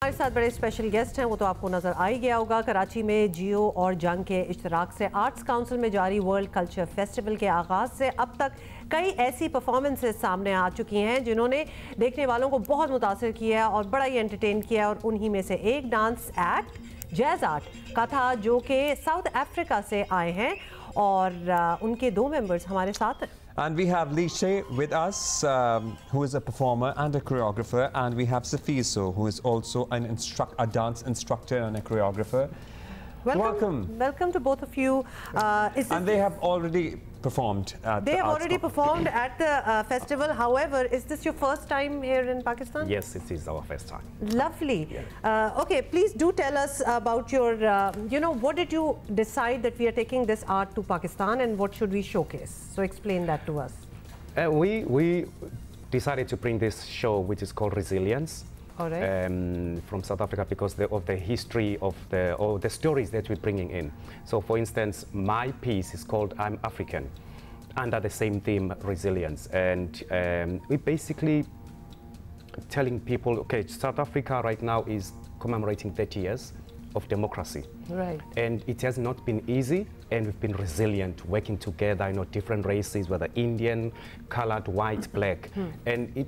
हमारे साथ बड़े स्पेशल गेस्ट हैं, वो तो आपको नज़र आ ही गया होगा। कराची में जियो और जंग के इश्तराक से आर्ट्स काउंसिल में जारी वर्ल्ड कल्चर फेस्टिवल के आगाज़ से अब तक कई ऐसी परफॉर्मेंसेस सामने आ चुकी हैं जिन्होंने देखने वालों को बहुत मुतासिर किया है और बड़ा ही एंटरटेन किया है। और उन्हीं में से एक डांस एक्ट जैज़ आर्ट का था जो कि साउथ अफ्रीका से आए हैं और उनके दो मेंबर्स हमारे साथ हैं। And we have Lishe with us, who is a performer and a choreographer, and we have Safiso, who is also a dance instructor and a choreographer. Welcome. Welcome to both of you. And they have already performed at They have already performed at the festival. However, is this your first time here in Pakistan? Yes, it is our first time. Lovely. Yeah. Okay, please do tell us about your, what did you decide that we are taking this art to Pakistan and what should we showcase? So explain that to us. We decided to bring this show, which is called Resilience. All right. From South Africa because of the history of the stories that we're bringing in. So for instance, my piece is called I'm African, under the same theme, resilience. And we're basically telling people, okay, South Africa right now is commemorating 30 years of democracy. Right. And it has not been easy, and we've been resilient, working together, different races, whether Indian, colored, white, black. And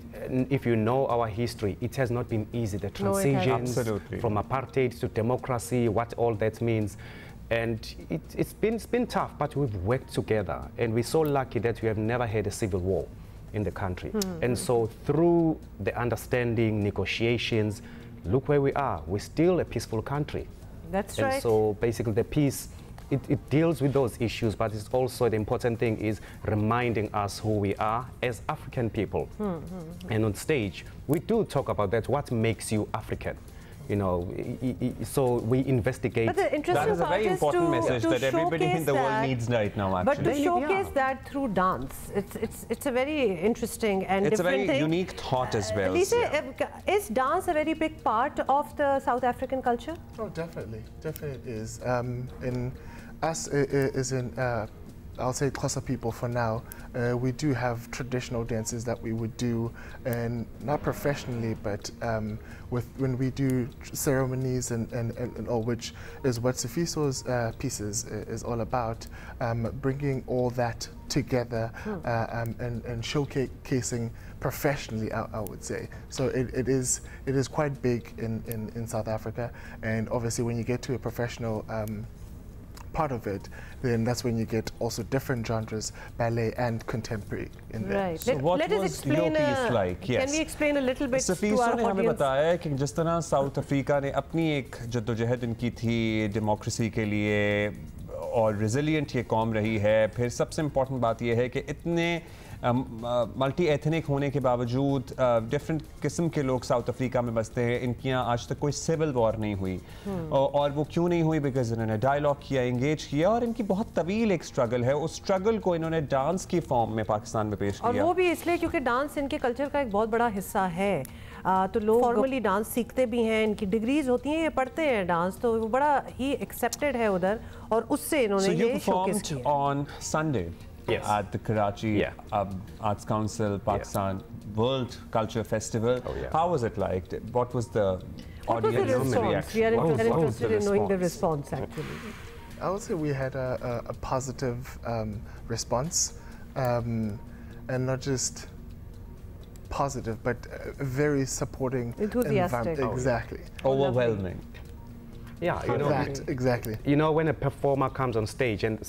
if you know our history, it has not been easy. The transitions from apartheid to democracy, what all that means. And it's been tough, but we've worked together. And we're so lucky that we have never had a civil war in the country. And so through the understanding, negotiations, look where we are. We're still a peaceful country. That's right. And so basically the piece, it deals with those issues, but it's also the important thing is reminding us who we are as African people. And on stage, we do talk about that, what makes you African. So we investigate. But the interesting that is a very important message that everybody in the world needs right now, actually. But to showcase that through dance, it's a very interesting and it's different a very unique thought as well. Lisa, is dance a very big part of the South African culture? Oh, definitely. Definitely it is. In us, I'll say Xhosa people for now, we do have traditional dances that we would do, and not professionally, but when we do ceremonies and all, which is what Safiso's pieces is all about, bringing all that together and showcasing professionally, I would say. So it is quite big in South Africa, and obviously when you get to a professional part of it, then that's when you get also different genres, ballet and contemporary in there. Right. So what was your piece like? Yes. Can we explain a little bit to our Safiso ने हमें audience? बताया कि जिस तरह south Africa ने अपनी एक जद्दोजहद इनकी थी डेमोक्रेसी के लिए और रेजिलिएंट ये कौम रही है, फिर सबसे इम्पोर्टेंट बात ये है कि इतने मल्टी एथनिक होने के बावजूद डिफरेंट किस्म के लोग साउथ अफ्रीका में बसते हैं, इनकी यहाँ आज तक कोई सिविल वॉर नहीं हुई और वो क्यों नहीं हुई? बिकॉज इन्होंने डायलॉग किया, इंगेज किया और इनकी बहुत तवील एक स्ट्रगल है, उस स्ट्रगल को इन्होंने डांस की फॉर्म में पाकिस्तान में पेश किया। और वो भी इसलिए क्योंकि डांस इनके कल्चर का एक बहुत बड़ा हिस्सा है। तो लोग फॉर्मली डांस सीखते भी हैं, इनकी डिग्रीज होती हैं, ये पढ़ते हैं डांस, तो वो बड़ा ही एक्सेप्टेड है उधर और उससे इन्होंने ये शोकेस किया। On Sunday. Yes. At the Karachi Arts Council Pakistan World Culture Festival. Oh, yeah. How was it like? What was the audience reaction? We are interested in knowing the response, actually. I would say we had a positive response, and not just positive, but very supporting, enthusiastic, exactly, overwhelming. Yeah, exactly. When a performer comes on stage and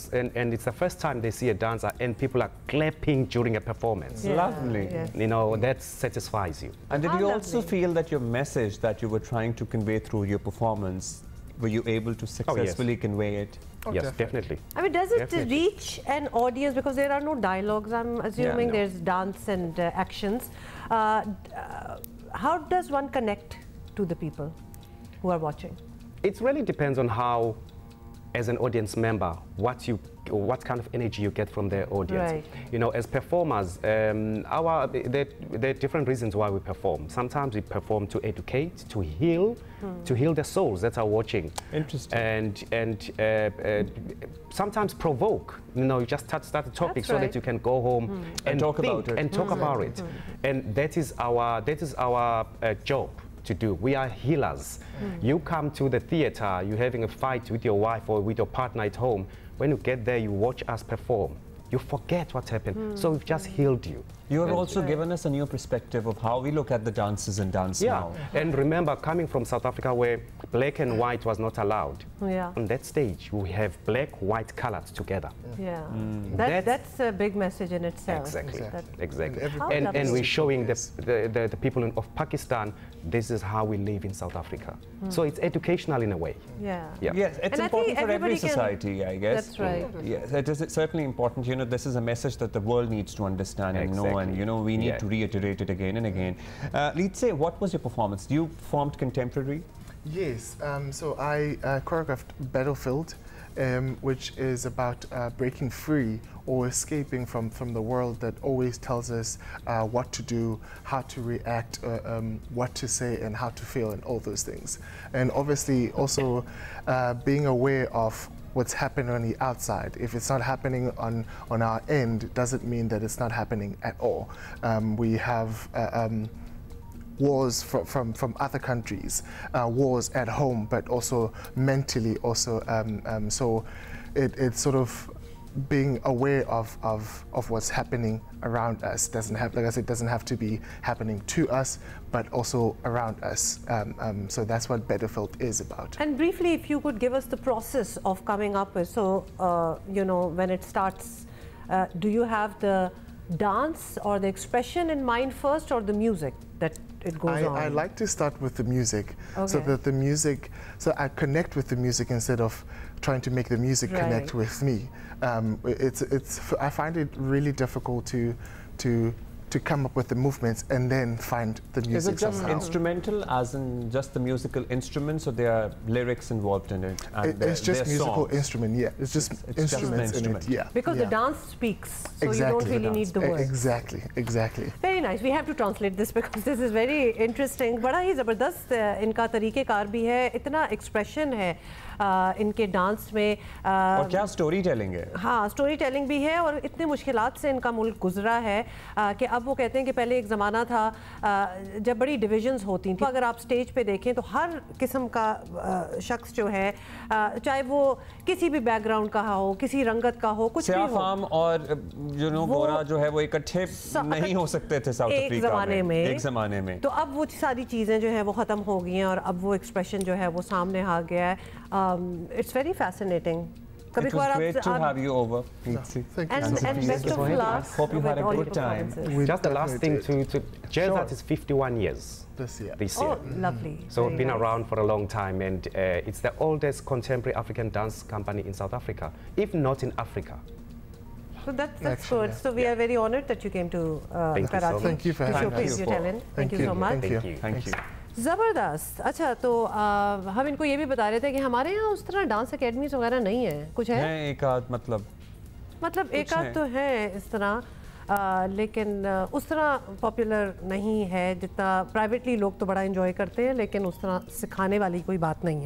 it's the first time they see a dancer and people are clapping during a performance. Yeah. Lovely. Yeah. That satisfies you. And did you also feel that your message that you were trying to convey through your performance, were you able to successfully convey it? Oh, yes, definitely. I mean, does it reach an audience, because there are no dialogues, I'm assuming there's dance and actions. How does one connect to the people who are watching? It really depends on how, as an audience member, what kind of energy you get from the audience. Right. As performers, there are different reasons why we perform. Sometimes we perform to educate, to heal the souls that are watching. Interesting. And sometimes provoke. You just start a topic so that you can go home and talk about it. And talk about it. And that is our job. to do. We are healers. You come to the theater, you're having a fight with your wife or with your partner at home. When you get there, you watch us perform. You forget what happened. So we've just healed you. You have also given us a new perspective of how we look at the dances and dance now. And remember, coming from South Africa where black and white was not allowed, Yeah. on that stage, we have black, white colors together. Yeah. That's a big message in itself. Exactly. That- Exactly. And And we're showing Yes. the people of Pakistan, this is how we live in South Africa. So it's educational in a way. Yeah. Yeah. Yes, it's And I think important for every everybody can- society, I guess. That's right. Yes, it is certainly important. You know, this is a message that the world needs to understand and know, and you know, we need to reiterate it again and again. Let's say, what was your performance? You performed contemporary? Yes, so I choreographed Battlefield, which is about breaking free or escaping from the world that always tells us what to do, how to react, what to say and how to feel and all those things. And obviously also being aware of what's happening on the outside. If it's not happening on our end, doesn't mean that it's not happening at all. We have wars from other countries, wars at home, but also mentally also. So it's sort of being aware of what's happening around us. Doesn't have, like I said, doesn't have to be happening to us, but also around us. So that's what Battlefield is about. And briefly, if you could give us the process of coming up with, so, you know, when it starts, do you have the dance or the expression in mind first, or the music that it goes on? I like to start with the music, so Okay. that the music, so I connect with the music instead of trying to make the music connect with me. I find it really difficult to come up with the movements and then find the music. Is it just somehow. instrumental, as in just the musical instruments, or there are lyrics involved in it? And It's just they're musical songs? instrument, yeah. It's just It's just instruments an in it, instrument. yeah. Because yeah. the dance speaks, so exactly. you don't really need the words. Exactly, exactly. Very nice. We have to translate this because this is very interesting. बड़ा ही ज़बरदस्त इनका तरीक़ेकार भी है, इतना expression है इनके dance में. और क्या स्टोरी टेलिंग है? हाँ, स्टोरी टेलिंग भी है, और इतने मुश्किलात से इनका मुल्क गुजरा है कि अब वो कहते हैं कि पहले एक ज़माना था जब बड़ी डिविजन्स होती थी. अगर आप स्टेज पे देखें तो हर किस्म का शख्स जो है, चाहे वो किसी भी बैकग्राउंड का हो, किसी रंगत का हो, कुछ भी हो, फार्म और गोरा जो है वो इकट्ठे नहीं हो सकते थे साउथ एक अफ्रीका में एक ज़माने ज़माने में. तो अब वो सारी चीज़ें जो है वो ख़त्म हो गई हैं, और अब वो एक्सप्रेशन जो है वो सामने आ गया है. It's very fascinating. It was great to have you over. Thank you. And best of luck. Hope you had a with all good your time. performances. Just the last thing to Jazz Sure. Art is 51 years This year. this year. Oh, lovely. So Very we've been nice. around for a long time, and it's the oldest contemporary African dance company in South Africa, if not in Africa. So that's Actually, good. yeah. So we are very honored that you came to Thank you so Karachi much. Thank you for to having showcase us. your talent. Thank you so much. Thank you. Thank you. ज़बरदस्त. अच्छा, तो हम इनको ये भी बता रहे थे कि हमारे यहाँ उस तरह डांस एकेडमीज वगैरह नहीं है. कुछ है? है एक आध, मतलब एक आध तो है इस तरह, लेकिन उस तरह पॉपुलर नहीं है जितना प्राइवेटली लोग तो बड़ा एंजॉय करते हैं, लेकिन उस तरह सिखाने वाली कोई बात नहीं है.